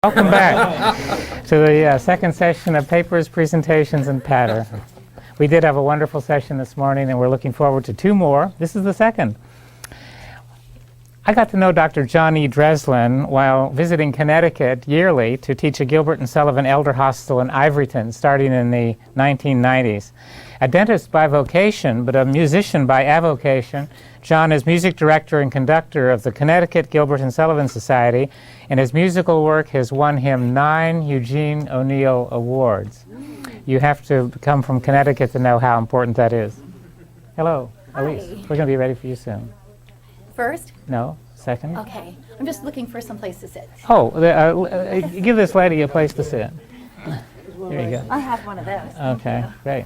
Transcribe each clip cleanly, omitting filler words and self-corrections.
Welcome back to the second session of Papers, Presentations, and Patter. We did have a wonderful session this morning, and we're looking forward to two more. This is the second. I got to know Dr. John E. Dreslin while visiting Connecticut yearly to teach at Gilbert and Sullivan Elder Hostel in Ivoryton, starting in the 1990s. A dentist by vocation, but a musician by avocation, John is music director and conductor of the Connecticut Gilbert and Sullivan Society, and his musical work has won him 9 Eugene O'Neill Awards. You have to come from Connecticut to know how important that is. Hello, Elise. Hi. We're going to be ready for you soon. First? No, second. Okay. I'm just looking for some place to sit. Oh, give this lady a place to sit. There you go. I have one of those. Okay, great.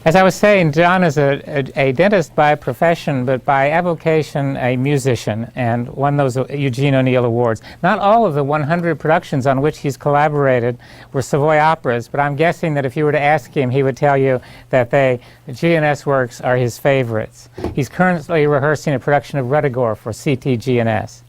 As I was saying, John is a dentist by profession, but by avocation a musician, and won those Eugene O'Neill Awards. Not all of the 100 productions on which he's collaborated were Savoy operas, but I'm guessing that if you were to ask him, he would tell you that the G&S works are his favorites. He's currently rehearsing a production of Ruddigore for CG&SS.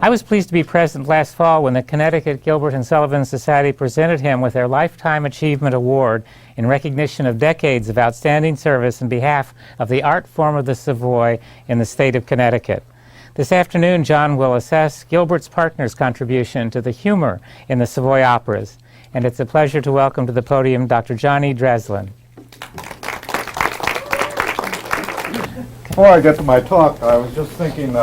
I was pleased to be present last fall when the Connecticut Gilbert and Sullivan Society presented him with their Lifetime Achievement Award in recognition of decades of outstanding service in behalf of the art form of the Savoy in the state of Connecticut. This afternoon, John will assess Gilbert's partner's contribution to the humor in the Savoy operas. And it's a pleasure to welcome to the podium Dr. John E. Dreslin. Before I get to my talk, I was just thinking,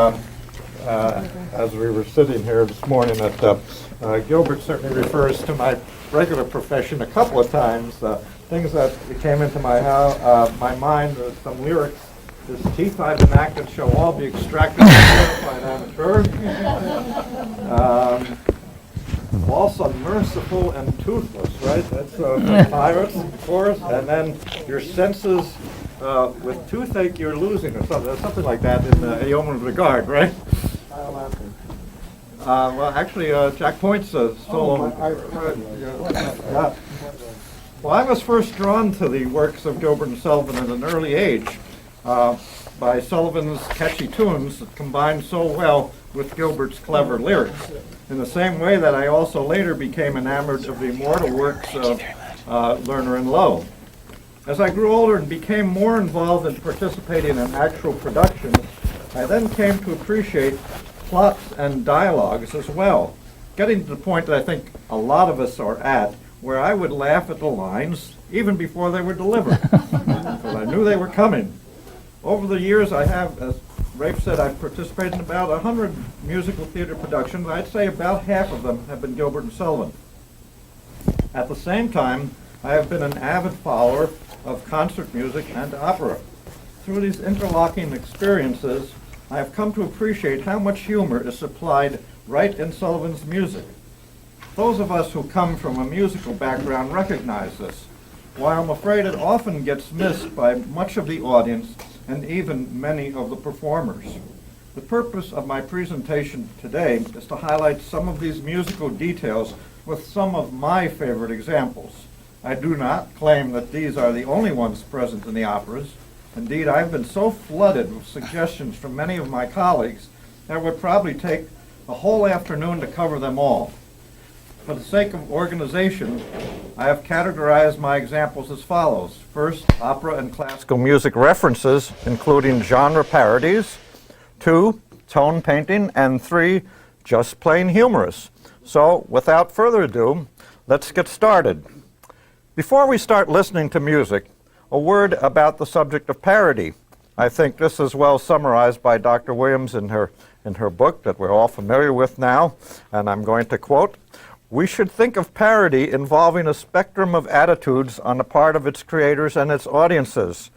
as we were sitting here this morning, that Gilbert certainly refers to my regular profession a couple of times. Things that came into my mind, some lyrics. His teeth I've enacted shall all be extracted by an amateur. Also merciful and toothless, right? That's pirates, of course. And then your senses, with toothache you're losing, or something like that in A Yeoman's Regard, right? Well, actually, Jack Point's solo. Well, I was first drawn to the works of Gilbert and Sullivan at an early age by Sullivan's catchy tunes that combined so well with Gilbert's clever lyrics. In the same way that I also later became enamored of the immortal works of Lerner and Lowe. As I grew older and became more involved in participating in actual productions, I then came to appreciate plots and dialogues as well, getting to the point that I think a lot of us are at, where I would laugh at the lines even before they were delivered, because I knew they were coming. Over the years, I have, as Rafe said, I've participated in about 100 musical theater productions. I'd say about half of them have been Gilbert and Sullivan. At the same time, I have been an avid follower of concert music and opera. Through these interlocking experiences, I have come to appreciate how much humor is supplied right in Sullivan's music. Those of us who come from a musical background recognize this, while I'm afraid it often gets missed by much of the audience and even many of the performers. The purpose of my presentation today is to highlight some of these musical details with some of my favorite examples. I do not claim that these are the only ones present in the operas. Indeed, I've been so flooded with suggestions from many of my colleagues that it would probably take a whole afternoon to cover them all. For the sake of organization, I have categorized my examples as follows. First, opera and classical music references, including genre parodies. 2, tone painting. And 3, just plain humorous. So, without further ado, let's get started. Before we start listening to music, a word about the subject of parody. I think this is well summarized by Dr. Williams in her book that we're all familiar with now, and I'm going to quote, "We should think of parody involving a spectrum of attitudes on the part of its creators and its audiences.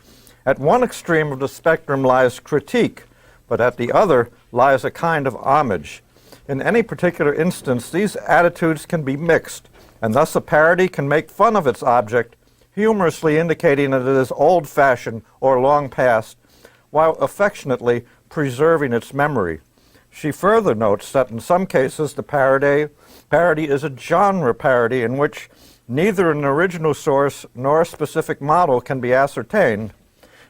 At one extreme of the spectrum lies critique, but at the other lies a kind of homage. In any particular instance, these attitudes can be mixed, and thus a parody can make fun of its object, humorously indicating that it is old-fashioned or long past, while affectionately preserving its memory." She further notes that in some cases the parody is a genre parody in which neither an original source nor a specific model can be ascertained,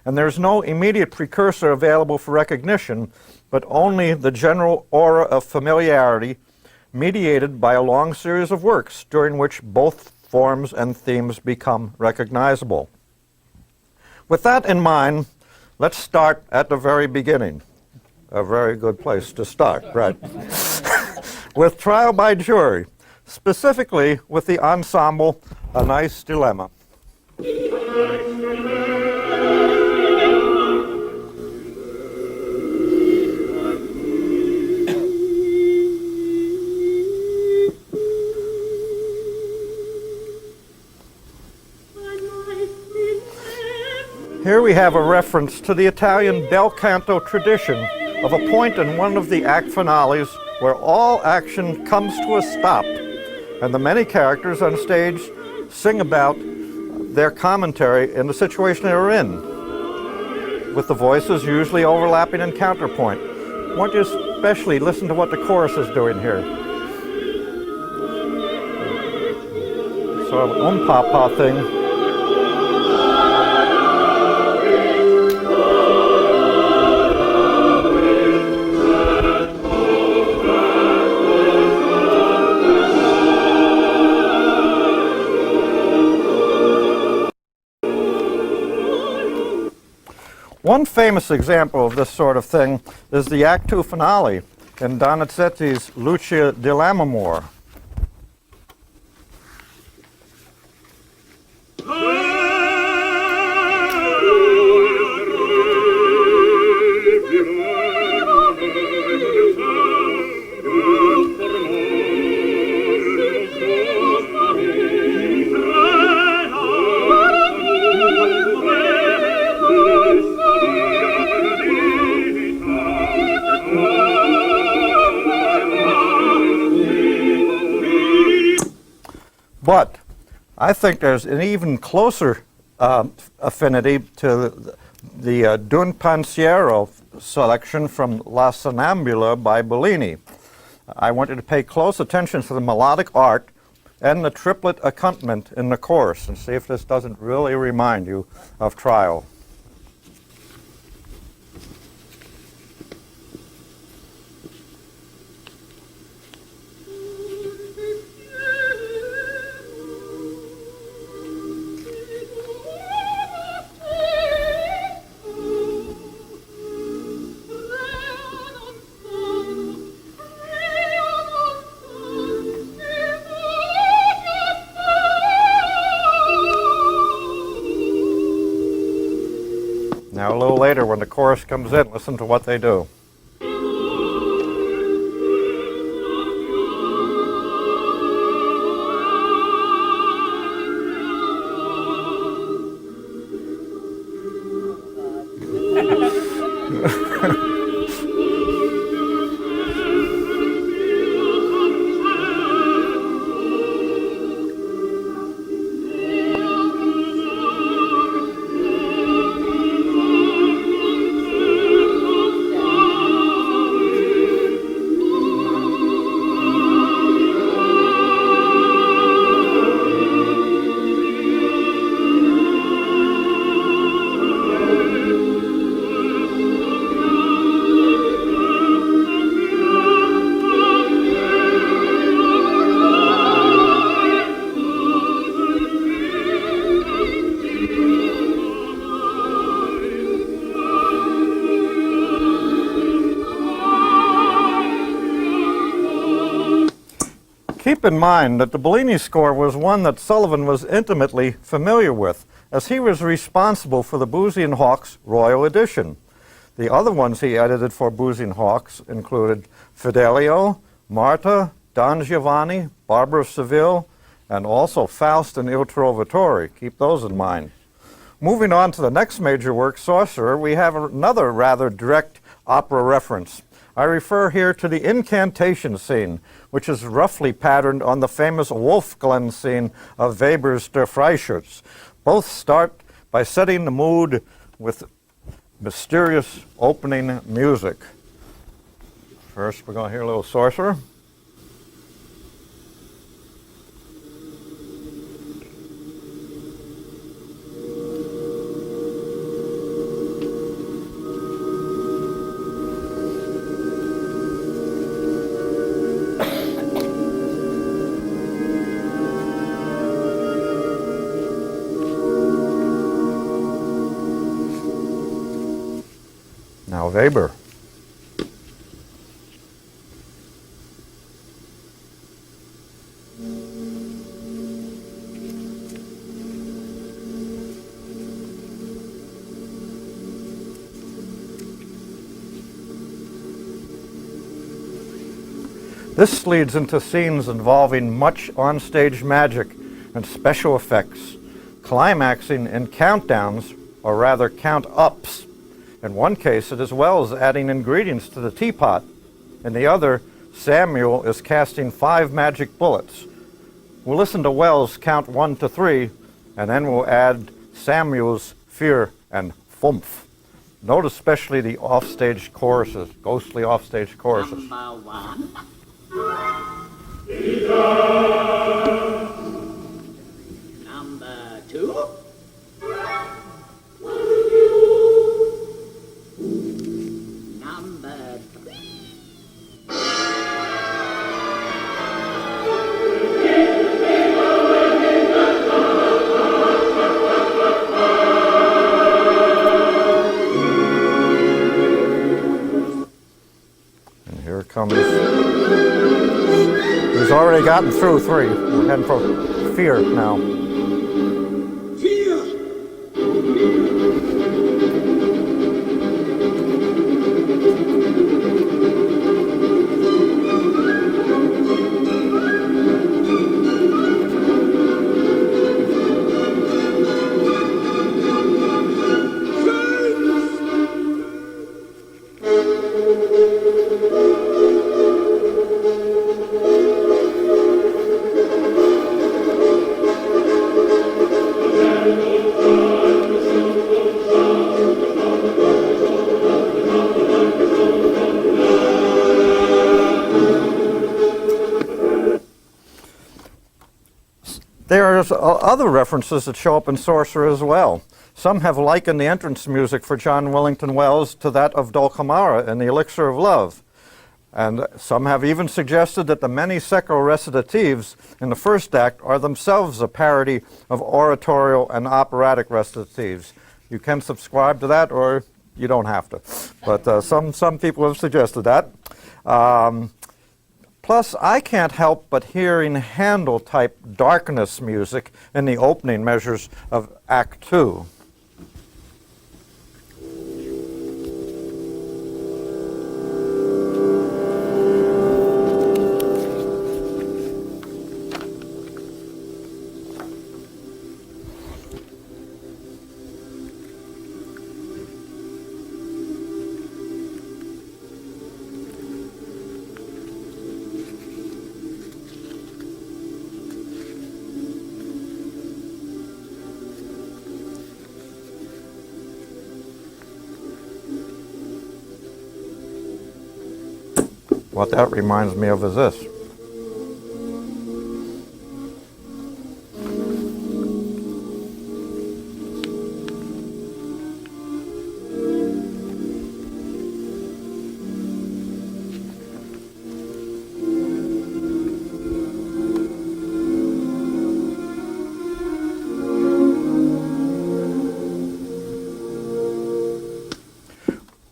and there's no immediate precursor available for recognition, but only the general aura of familiarity mediated by a long series of works during which both forms and themes become recognizable. With that in mind, let's start at the very beginning. A very good place to start, right? With Trial by Jury, specifically with the ensemble A Nice Dilemma. Here we have a reference to the Italian bel canto tradition of a point in one of the act finales where all action comes to a stop and the many characters on stage sing about their commentary in the situation they're in, with the voices usually overlapping in counterpoint. I want you to especially listen to what the chorus is doing here. Sort of an papa thing. One famous example of this sort of thing is the Act II finale in Donizetti's Lucia di Lammermoor. But I think there's an even closer affinity to the D'un Pensiero selection from La Sonnambula by Bellini. I want you to pay close attention to the melodic art and the triplet accompaniment in the chorus and see if this doesn't really remind you of Trial. Now a little later when the chorus comes in, listen to what they do. Keep in mind that the Bellini score was one that Sullivan was intimately familiar with, as he was responsible for the Boosey and Hawkes Royal Edition. The other ones he edited for Boosey and Hawkes included Fidelio, Marta, Don Giovanni, Barbara of Seville, and also Faust and Il Trovatore. Keep those in mind. Moving on to the next major work, Sorcerer, we have another rather direct opera reference. I refer here to the incantation scene, which is roughly patterned on the famous Wolfglen scene of Weber's Der Freischütz. Both start by setting the mood with mysterious opening music. First, we're going to hear a little Sorcerer. Now Weber. This leads into scenes involving much onstage magic and special effects, climaxing in countdowns, or rather count-ups. In one case, it is Wells adding ingredients to the teapot. In the other, Samuel is casting 5 magic bullets. We'll listen to Wells count 1 to 3, and then we'll add Samuel's fear and fumph. Note especially the offstage choruses, ghostly offstage choruses. Number 1. Number 2. Number 3. And here comes. He's already gotten through 3. We're heading for fear now. Fear. There are other references that show up in Sorcerer as well. Some have likened the entrance music for John Willington Wells to that of Dulcamara in The Elixir of Love. And some have even suggested that the many secco recitatives in the first act are themselves a parody of oratorial and operatic recitatives. You can subscribe to that, or you don't have to. But some people have suggested that. Plus, I can't help but hearing Handel-type darkness music in the opening measures of Act 2. What that reminds me of is this.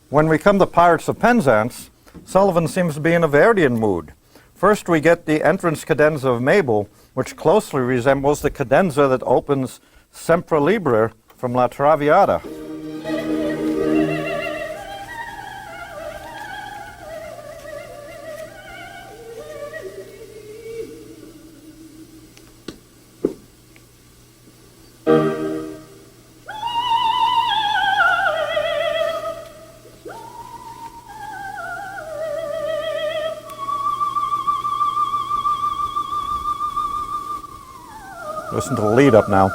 When we come to Pirates of Penzance, Sullivan seems to be in a Verdian mood. First we get the entrance cadenza of Mabel, which closely resembles the cadenza that opens Sempre Libre from La Traviata. Listen to the lead up now.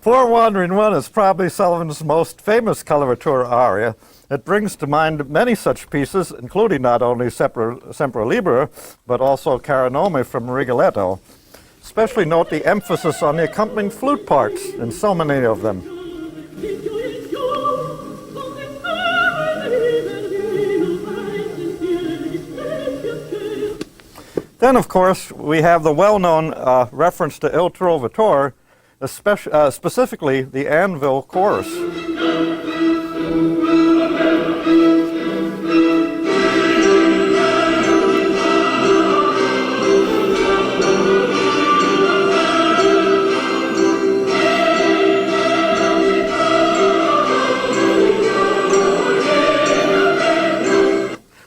Poor Wandering One is probably Sullivan's most famous coloratura aria. It brings to mind many such pieces, including not only Sempre Libre, but also Cara Nome from Rigoletto. Especially note the emphasis on the accompanying flute parts in so many of them. Then, of course, we have the well-known reference to Il Trovatore, specifically the Anvil Chorus.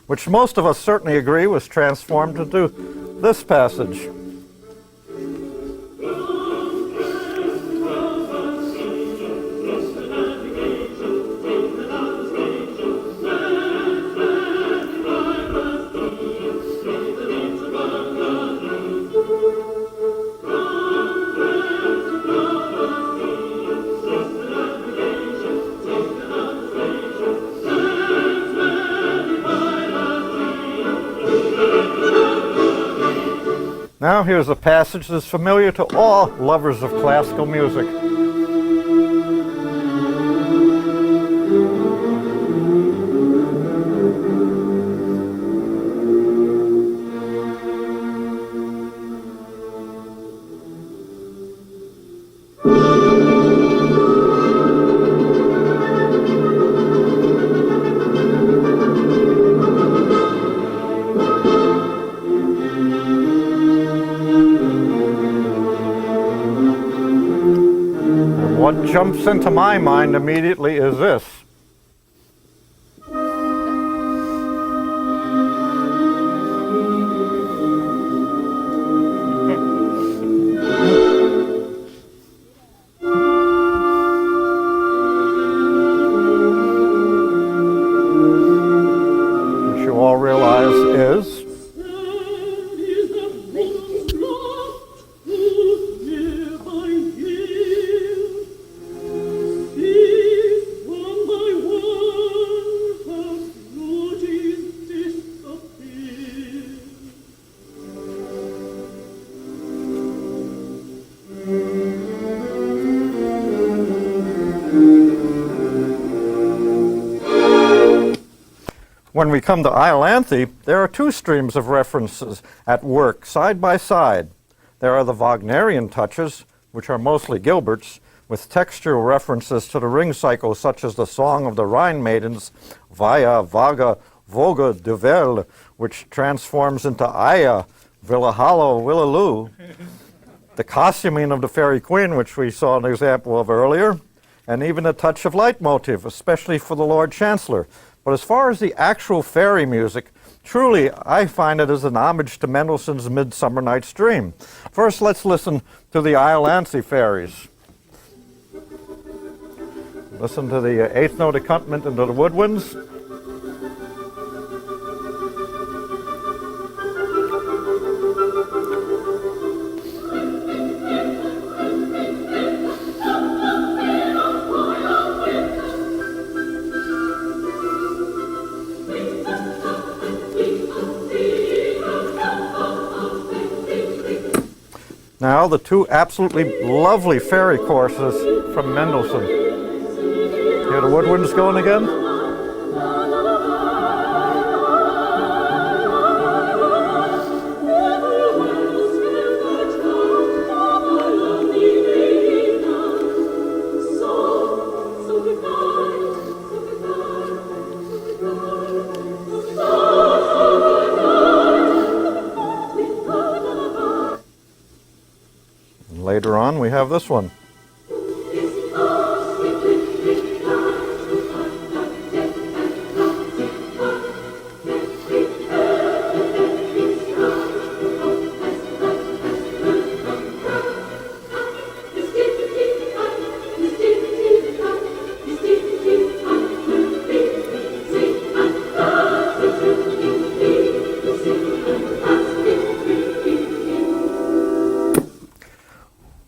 Which most of us certainly agree was transformed into this passage. Now here's a passage that's familiar to all lovers of classical music. What jumps into my mind immediately is this. Which you all realize is when we come to Iolanthe, there are two streams of references at work, side by side. There are the Wagnerian touches, which are mostly Gilbert's, with textual references to the ring cycle, such as the Song of the Rhine Maidens, Via, Vaga, Voga, Duvel, which transforms into Aya, Villahallo, Willaloo, the costuming of the Fairy Queen, which we saw an example of earlier, and even a touch of leitmotif, especially for the Lord Chancellor. But as far as the actual fairy music, truly I find it as an homage to Mendelssohn's Midsummer Night's Dream. First, let's listen to the Iolanthe fairies. Listen to the eighth note accompaniment into the woodwinds. Now the two absolutely lovely fairy choruses from Mendelssohn. Hear the woodwinds going again? Later on, we have this one.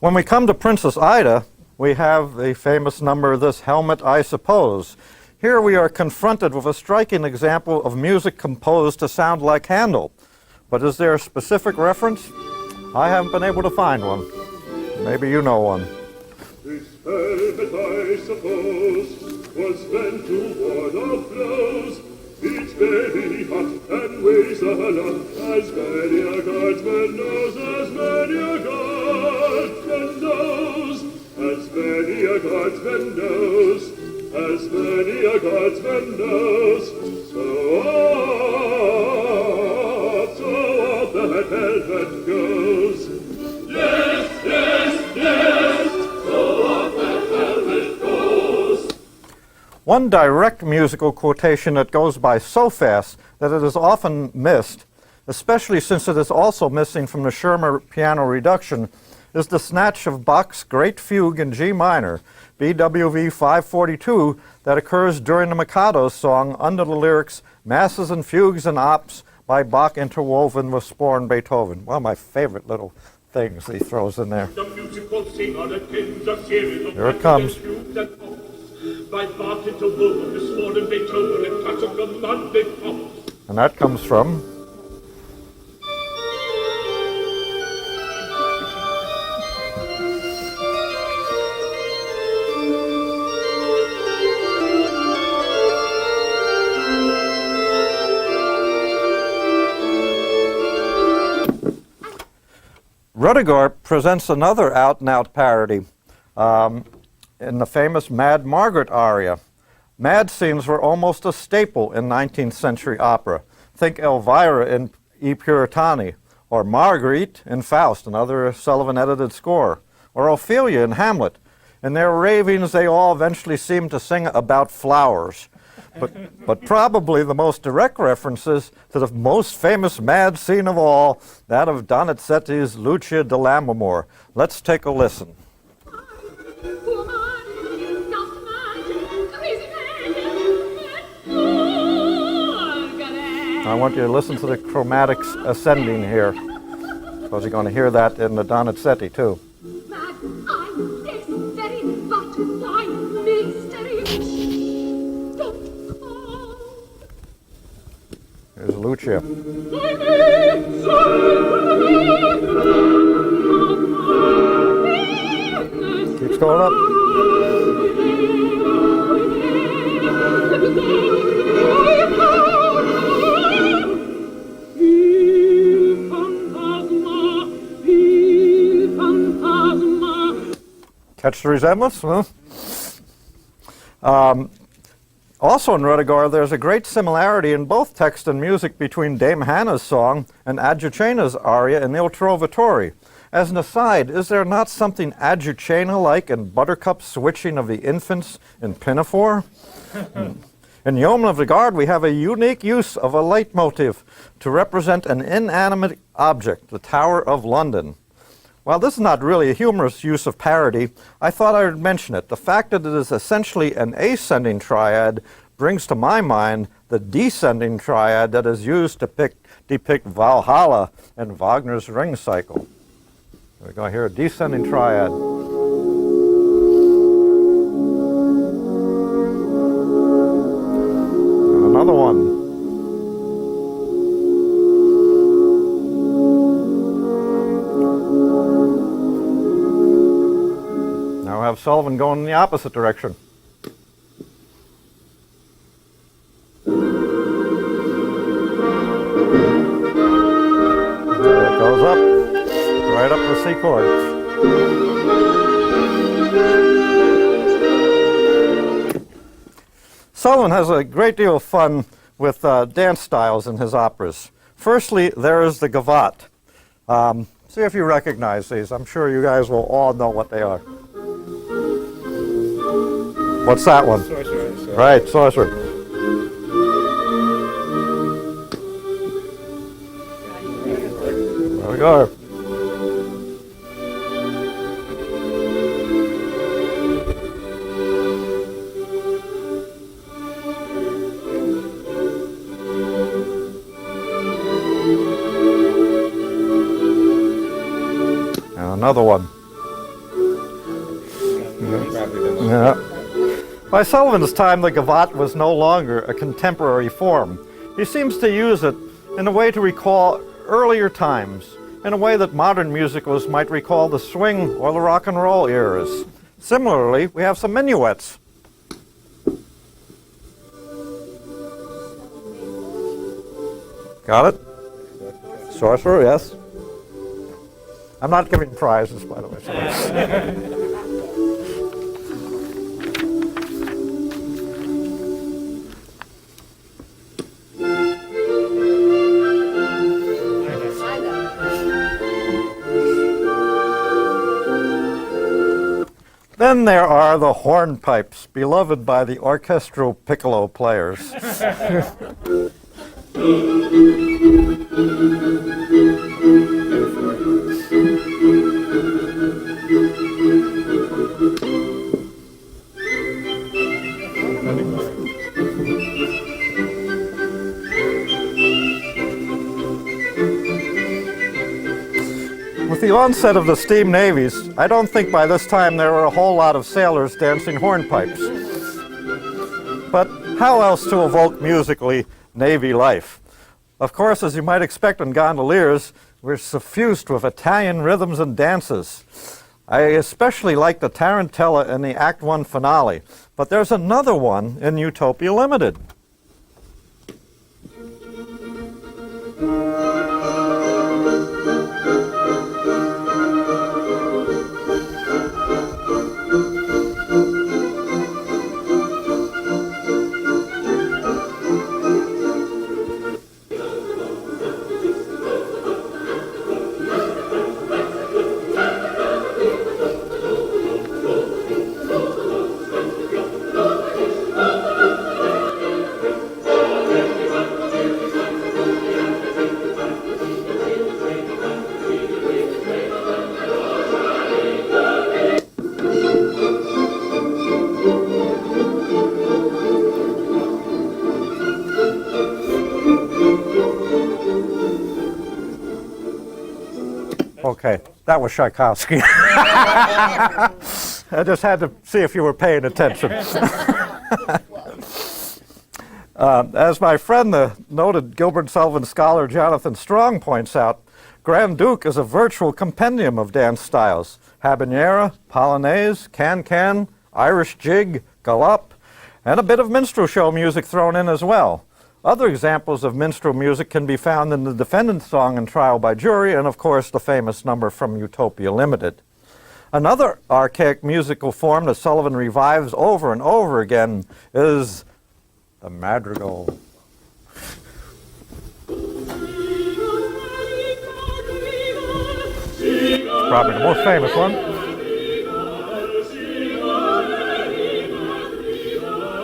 When we come to Princess Ida, we have the famous number, This Helmet I Suppose. Here we are confronted with a striking example of music composed to sound like Handel. But is there a specific reference? I haven't been able to find one. Maybe you know one. This helmet, I suppose, was meant to ward off blows. It very hot and weighs a lot. As many a guardsman knows, as many a guardsman knows, as many a guardsman knows, as many a guardsman knows. So off that helmet goes. Yes, yes, yes, so off that helmet goes. One direct musical quotation that goes by so fast that it is often missed, especially since it is also missing from the Schirmer piano reduction, is the snatch of Bach's Great Fugue in G minor, BWV 542, that occurs during the Mikado's song under the lyrics Masses and Fugues and Ops by Bach interwoven with Spohr and Beethoven. One of my favorite little things he throws in there. Here it comes. By Bach interwoven with Spohr and Beethoven and classical Monday pop. And that comes from Rudiger presents another out-and-out parody in the famous Mad Margaret aria. Mad scenes were almost a staple in 19th century opera. Think Elvira in I Puritani, or Marguerite in Faust, another Sullivan-edited score, or Ophelia in Hamlet. In their ravings, they all eventually seem to sing about flowers. But probably the most direct references to the most famous mad scene of all, that of Donizetti's Lucia di Lammermoor. Let's take a listen. I want you to listen to the chromatics ascending here, because you're going to hear that in the Donizetti too. Here's Lucia. Keeps going up. Catch the resemblance? Huh? Also in Rudiger, there's a great similarity in both text and music between Dame Hannah's song and Azucena's aria in Il Trovatore. As an aside, is there not something Azucena-like in Buttercup's switching of the infants in Pinafore? In Yeoman of the Guard, we have a unique use of a leitmotif to represent an inanimate object, the Tower of London. While this is not really a humorous use of parody, I thought I would mention it. The fact that it is essentially an ascending triad brings to my mind the descending triad that is used to depict Valhalla in Wagner's Ring Cycle. We're going to hear a descending triad. And another one. Now we have Sullivan going in the opposite direction. There it goes up, right up the C chord. Sullivan has a great deal of fun with dance styles in his operas. Firstly, there is the gavotte. See if you recognize these. I'm sure you guys will all know what they are. What's that one? Sorcerer. Right, sorcerer. There we go. And another one. Yeah. By Sullivan's time, the gavotte was no longer a contemporary form. He seems to use it in a way to recall earlier times, in a way that modern musicals might recall the swing or the rock and roll eras. Similarly, we have some minuets. Got it? Sorcerer, yes. I'm not giving prizes, by the way. So Then there are the hornpipes, beloved by the orchestral piccolo players. With the onset of the steam navies, I don't think by this time there were a whole lot of sailors dancing hornpipes. But how else to evoke musically Navy life? Of course, as you might expect in gondoliers, we're suffused with Italian rhythms and dances. I especially like the tarantella in the Act 1 finale, but there's another one in Utopia Limited. Okay, that was Tchaikovsky. I just had to see if you were paying attention. As my friend, the noted Gilbert Sullivan scholar Jonathan Strong points out, Grand Duke is a virtual compendium of dance styles. Habanera, Polonaise, can-can, Irish jig, galop, and a bit of minstrel show music thrown in as well. Other examples of minstrel music can be found in the defendant's song in Trial by Jury and, of course, the famous number from Utopia Limited. Another archaic musical form that Sullivan revives over and over again is the madrigal. Probably the most famous one.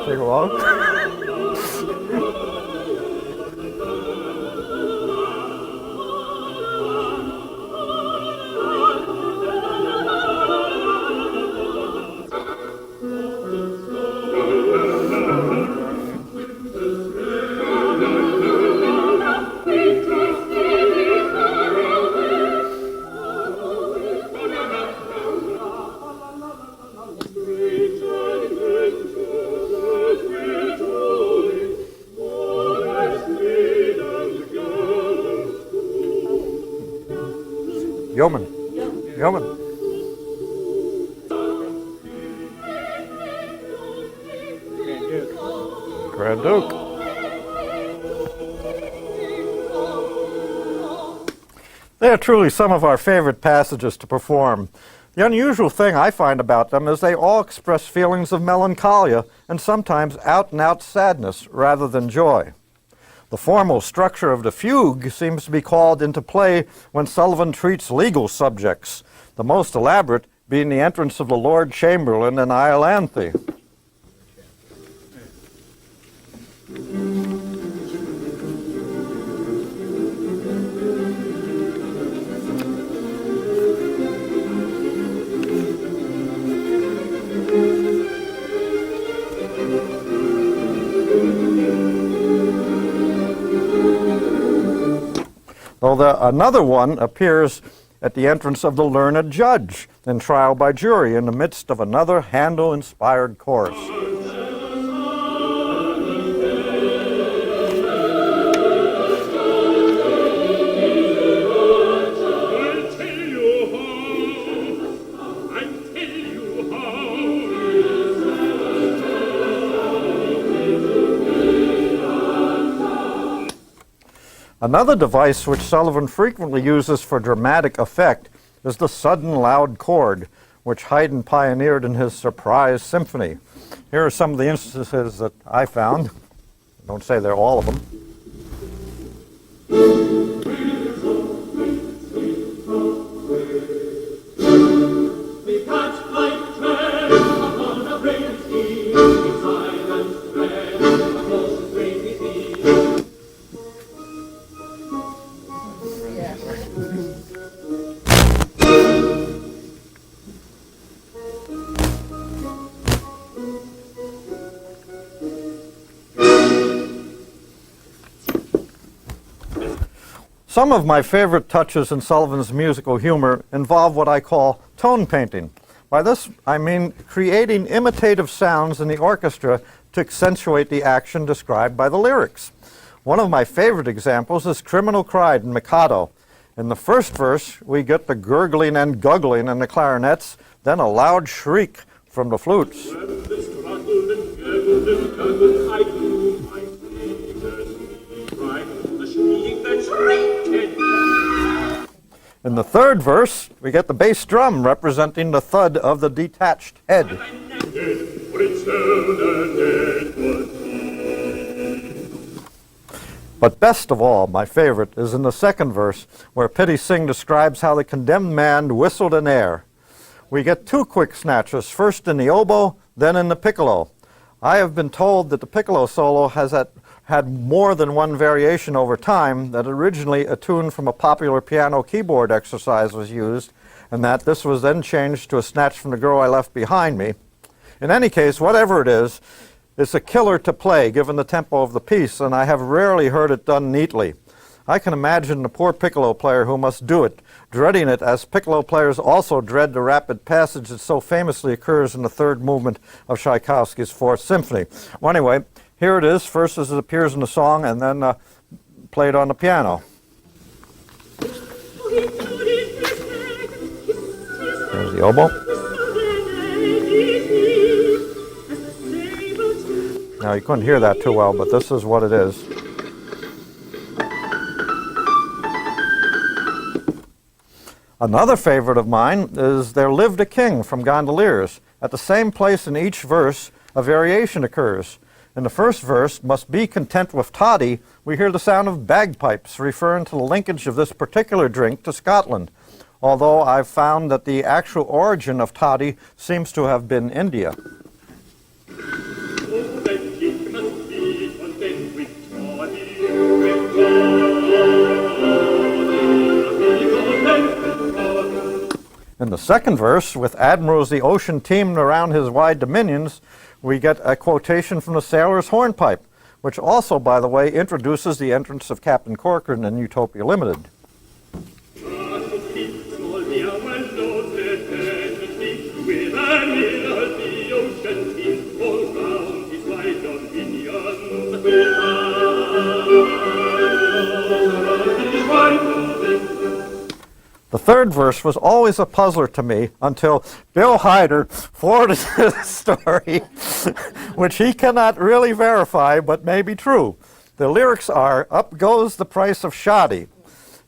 Sing along. Yeoman. Yeoman. Grand Duke. They are truly some of our favorite passages to perform. The unusual thing I find about them is they all express feelings of melancholia and sometimes out-and-out sadness rather than joy. The formal structure of the fugue seems to be called into play when Sullivan treats legal subjects, the most elaborate being the entrance of the Lord Chamberlain in Iolanthe. Though another one appears at the entrance of the learned judge in Trial by Jury in the midst of another Handel-inspired chorus. Another device which Sullivan frequently uses for dramatic effect is the sudden loud chord, which Haydn pioneered in his Surprise Symphony. Here are some of the instances that I found. Don't say they're all of them. Some of my favorite touches in Sullivan's musical humor involve what I call tone painting. By this, I mean creating imitative sounds in the orchestra to accentuate the action described by the lyrics. One of my favorite examples is Criminal Cried in Mikado. In the first verse, we get the gurgling and guggling in the clarinets, then a loud shriek from the flutes. In the third verse, we get the bass drum representing the thud of the detached head. But best of all, my favorite, is in the second verse, where Pity Singh describes how the condemned man whistled an air. We get two quick snatches, first in the oboe, then in the piccolo. I have been told that the piccolo solo has had more than one variation over time, that originally a tune from a popular piano keyboard exercise was used, and that this was then changed to a snatch from The Girl I Left Behind Me. In any case, whatever it is, it's a killer to play given the tempo of the piece, and I have rarely heard it done neatly. I can imagine the poor piccolo player who must do it, dreading it as piccolo players also dread the rapid passage that so famously occurs in the third movement of Tchaikovsky's Fourth Symphony. Well, anyway, here it is, first as it appears in the song, and then played on the piano. There's the oboe. Now, you couldn't hear that too well, but this is what it is. Another favorite of mine is There Lived a King from Gondoliers. At the same place in each verse, a variation occurs. In the first verse, Must Be Content with Toddy, we hear the sound of bagpipes, referring to the linkage of this particular drink to Scotland, although I've found that the actual origin of toddy seems to have been India. In the second verse, with admirals the ocean teemed around his wide dominions, we get a quotation from the sailor's hornpipe, which also, by the way, introduces the entrance of Captain Corcoran in Utopia Limited. The third verse was always a puzzler to me until Bill Hyder forwarded this story, which he cannot really verify, but may be true. The lyrics are, "Up goes the price of shoddy."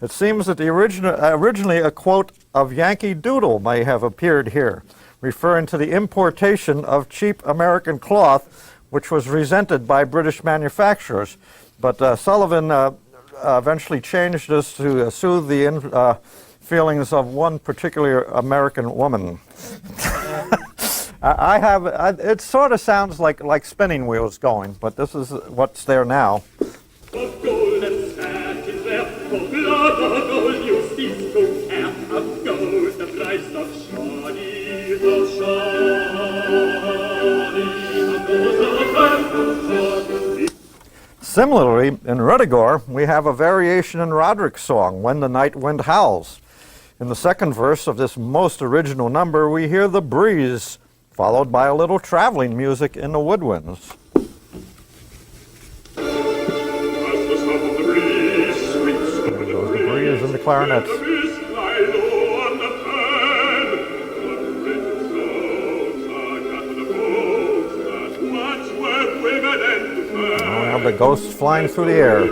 It seems that originally a quote of Yankee Doodle may have appeared here, referring to the importation of cheap American cloth, which was resented by British manufacturers. But Sullivan eventually changed this to soothe the feelings of one particular American woman. It sort of sounds like spinning wheels going, but this is what's there now. Similarly, in Ruddigore, we have a variation in Roderick's song, When the Night Wind Howls. In the second verse of this most original number, we hear the breeze, followed by a little traveling music in the woodwinds. There goes the breeze and the clarinets. Now we have the ghosts flying through the air.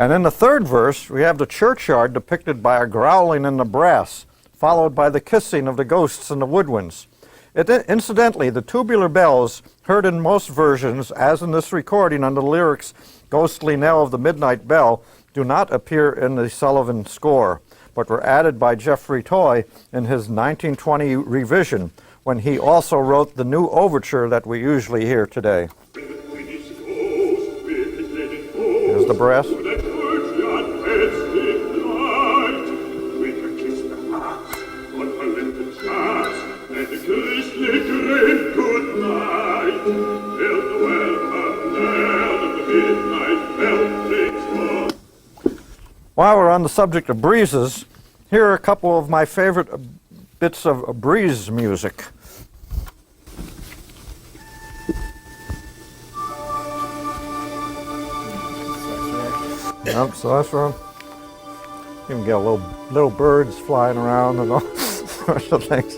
And in the third verse, we have the churchyard depicted by a growling in the brass, followed by the kissing of the ghosts in the woodwinds. Incidentally, the tubular bells, heard in most versions, as in this recording under the lyrics, Ghostly Knell of the Midnight Bell, do not appear in the Sullivan score, but were added by Geoffrey Toy in his 1920 revision, when he also wrote the new overture that we usually hear today. Here's the brass. While we're on the subject of breezes, here are a couple of my favorite bits of breeze music. Yep, so that's wrong. You can get little birds flying around and all sorts of things.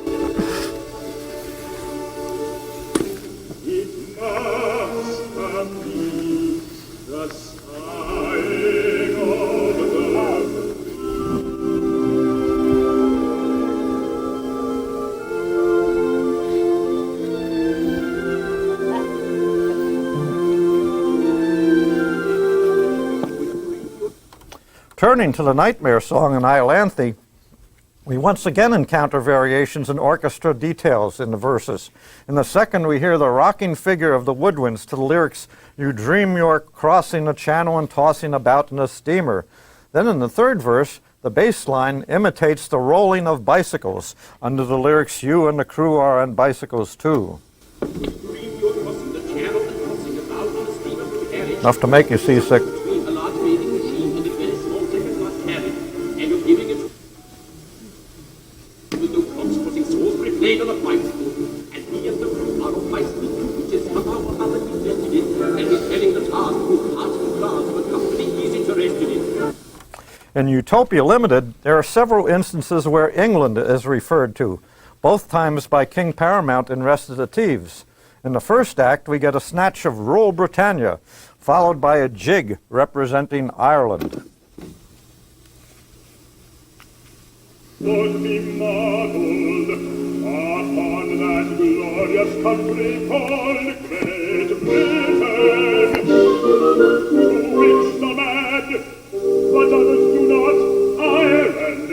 Turning to the Nightmare Song in Iolanthe, we once again encounter variations in orchestra details in the verses. In the second, we hear the rocking figure of the woodwinds to the lyrics, "You dream you're crossing the channel and tossing about in a steamer." Then in the third verse, the bass line imitates the rolling of bicycles under the lyrics, "You and the crew are on bicycles too." Enough to make you seasick. In Utopia Limited, there are several instances where England is referred to, both times by King Paramount in recitatives. In the first act, we get a snatch of Rule Britannia, followed by a jig representing Ireland. Don't be marveled upon that glorious country called Great Britain, to which the mad, but others do not, Ireland.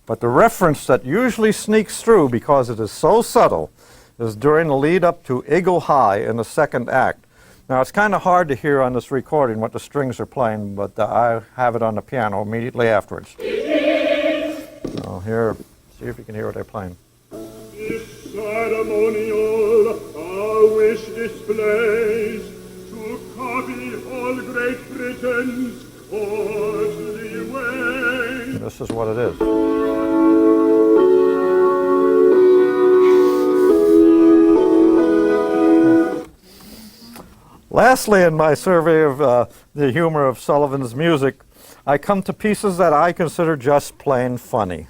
But the reference that usually sneaks through, because it is so subtle, is during the lead up to Eagle High in the second act. Now, it's kind of hard to hear on this recording what the strings are playing, but I have it on the piano immediately afterwards. So here, see if you can hear what they're playing. This ceremonial our wish displays to copy all Great Britain's courtly ways. This is what it is. Lastly, in my survey of the humor of Sullivan's music, I come to pieces that I consider just plain funny.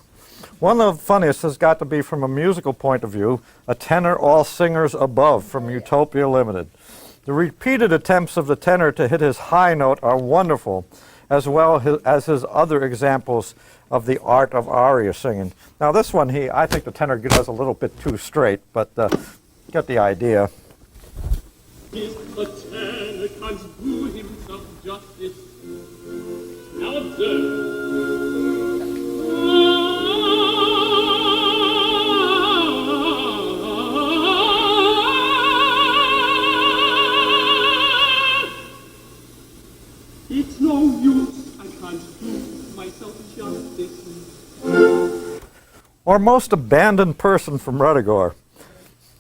One of the funniest has got to be, from a musical point of view, a tenor All Singers Above from Utopia Limited. The repeated attempts of the tenor to hit his high note are wonderful, as well as his other examples of the art of aria singing. Now this one, I think the tenor does a little bit too straight, but get the idea. If a tenor can't do himself justice, now observe. It's no use, I can't do myself justice. Or Most Abandoned Person from Ruddigore.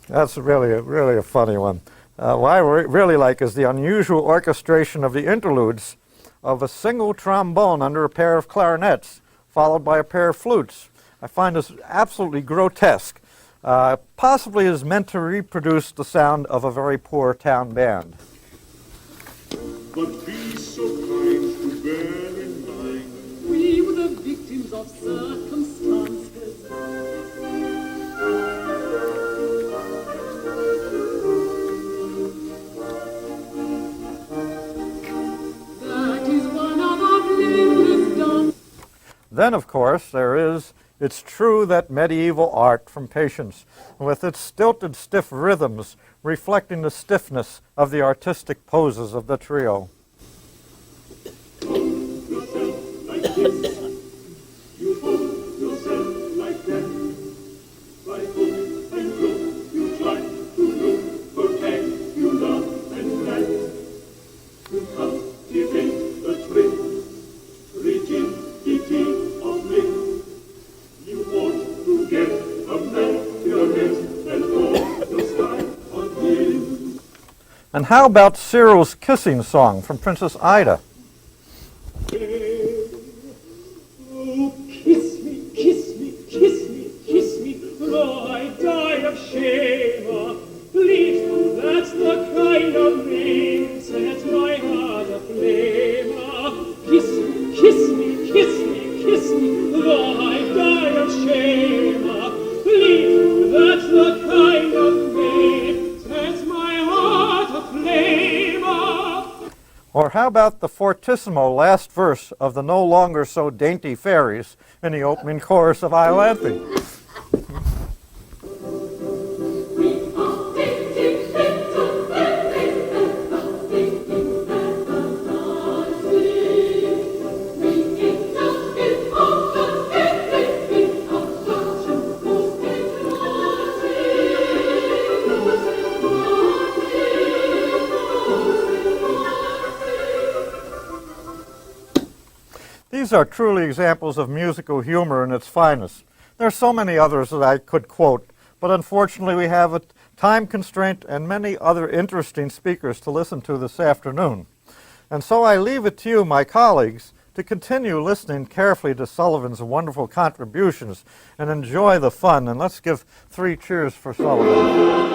That's really a funny one. What I really like is the unusual orchestration of the interludes of a single trombone under a pair of clarinets, followed by a pair of flutes. I find this absolutely grotesque. Possibly is meant to reproduce the sound of a very poor town band. But be so kind to bear in mind, we were the victims of circumstances. Then, of course, there is It's True That Medieval Art from Patience, with its stilted, stiff rhythms reflecting the stiffness of the artistic poses of the trio. And how about Cyril's kissing song from Princess Ida? Oh, kiss me, kiss me, kiss me, kiss me, though I die of shame. Please, that's the kind of name sets my heart aflame. Kiss me, kiss me, kiss me, kiss me, though I die of shame. Please, that's the kind of name sets my heart aflame. Or how about the fortissimo last verse of the No Longer So Dainty Fairies in the opening chorus of Iolanthe? These are truly examples of musical humor in its finest. There are so many others that I could quote, but unfortunately we have a time constraint and many other interesting speakers to listen to this afternoon. And so I leave it to you, my colleagues, to continue listening carefully to Sullivan's wonderful contributions and enjoy the fun. And let's give 3 cheers for Sullivan.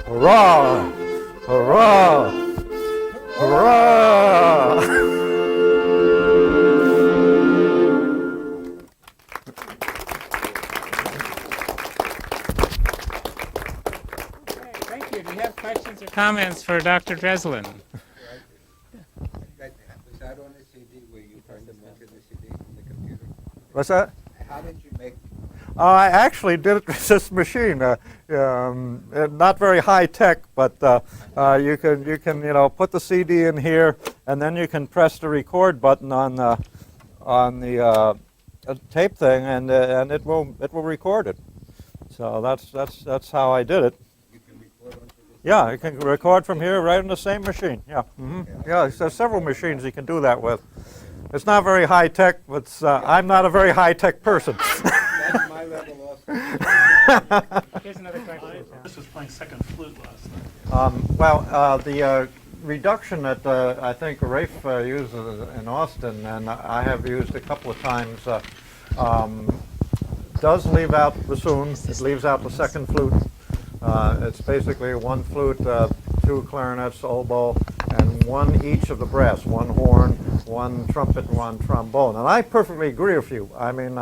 Hurrah! Hurrah! Hurrah! Thank you. Do you have questions or comments for Dr. Dreslin? Was that on the CD where you turned the book in the CD from the computer? What's that? How did you make? I actually did it with this machine. Not very high tech, but you can put the CD in here, and then you can press the record button on the tape thing, and it will record it. So that's how I did it. You can record onto this? Yeah, you can record from here right on the same machine. Yeah, yeah. There's several machines you can do that with. It's not very high tech, but I'm not a very high tech person. That's my level also. Here's another question. This was playing second flute last night. The reduction that I think Rafe uses in Austin, and I have used a couple of times, does leave out bassoon. It leaves out the second flute. It's basically 1 flute, 2 clarinets, oboe, and 1 each of the brass, 1 horn, 1 trumpet, and 1 trombone. And I perfectly agree with you. I mean,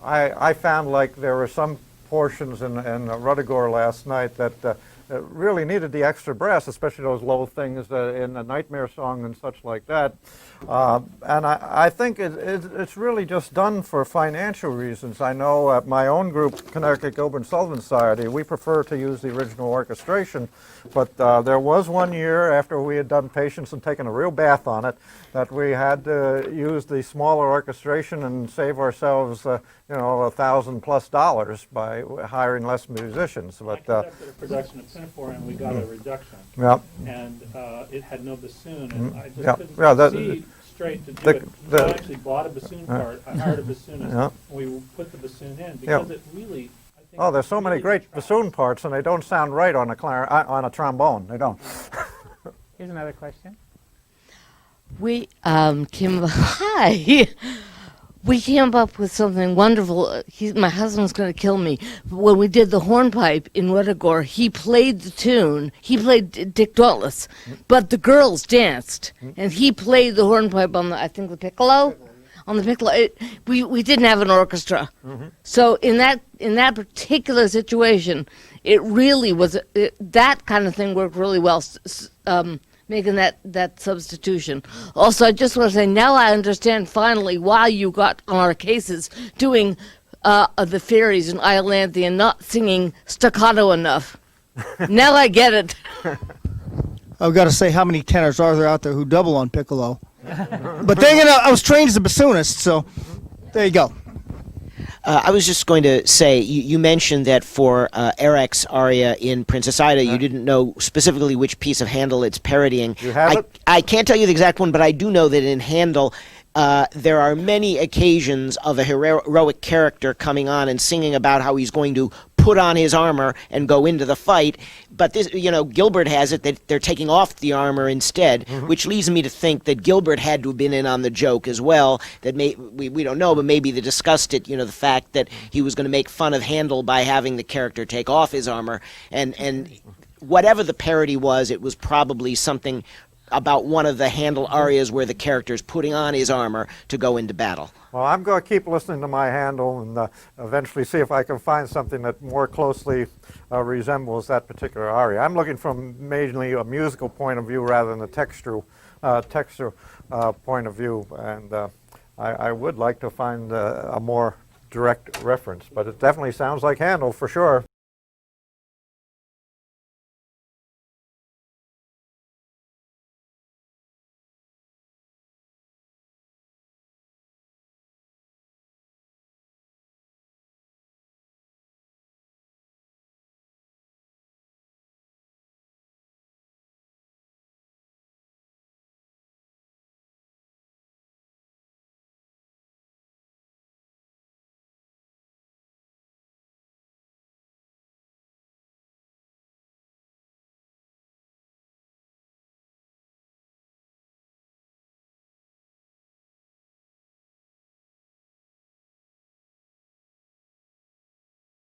I found like there were some portions in Ruddigore last night that really needed the extra brass, especially those low things in the Nightmare Song and such like that. And I think it's really just done for financial reasons. I know at my own group, Connecticut Gilbert Sullivan Society, we prefer to use the original orchestration, but there was one year after we had done Patience and taken a real bath on it that we had to use the smaller orchestration and save ourselves $1,000+ by hiring less musicians. I But conducted a production of Pinafore and we got a reduction. yeah. And it had no bassoon and I just Yeah. couldn't Yeah, that- see straight to do the- it. the- So I actually bought a bassoon part. I hired a bassoonist Yeah. and we put the bassoon in because it really, I think. Oh, there's so many really great attracts- bassoon parts, and they don't sound right on a trombone. They don't. Here's another question. We came hi. We came up with something wonderful. My husband's going to kill me. When we did the hornpipe in Ruddigore, he played the tune. He played Dick Dauntless, but the girls danced, and he played the hornpipe on the piccolo, on the piccolo. We didn't have an orchestra, so in that particular situation, it really was that kind of thing worked really well. Making that substitution. Also, I just want to say now I understand finally why you got on our cases doing the fairies and Iolanthe and not singing staccato enough. Now I get it. I've got to say, how many tenors are there out there who double on piccolo? But then again, I was trained as a bassoonist, so there you go. I was just going to say, you mentioned that for Eric's aria in Princess Ida, you didn't know specifically which piece of Handel it's parodying. You have it? I can't tell you the exact one, but I do know that in Handel, there are many occasions of a heroic character coming on and singing about how he's going to put on his armor and go into the fight. But this, Gilbert has it that they're taking off the armor instead, which leads me to think that Gilbert had to have been in on the joke as well. That we don't know, but maybe they discussed it. The fact that he was going to make fun of Handel by having the character take off his armor, and whatever the parody was, it was probably something about one of the Handel arias where the character's putting on his armor to go into battle. Well, I'm going to keep listening to my Handel and eventually see if I can find something that more closely resembles that particular aria. I'm looking from mainly a musical point of view rather than a textual point of view, and I would like to find a more direct reference, but it definitely sounds like Handel for sure.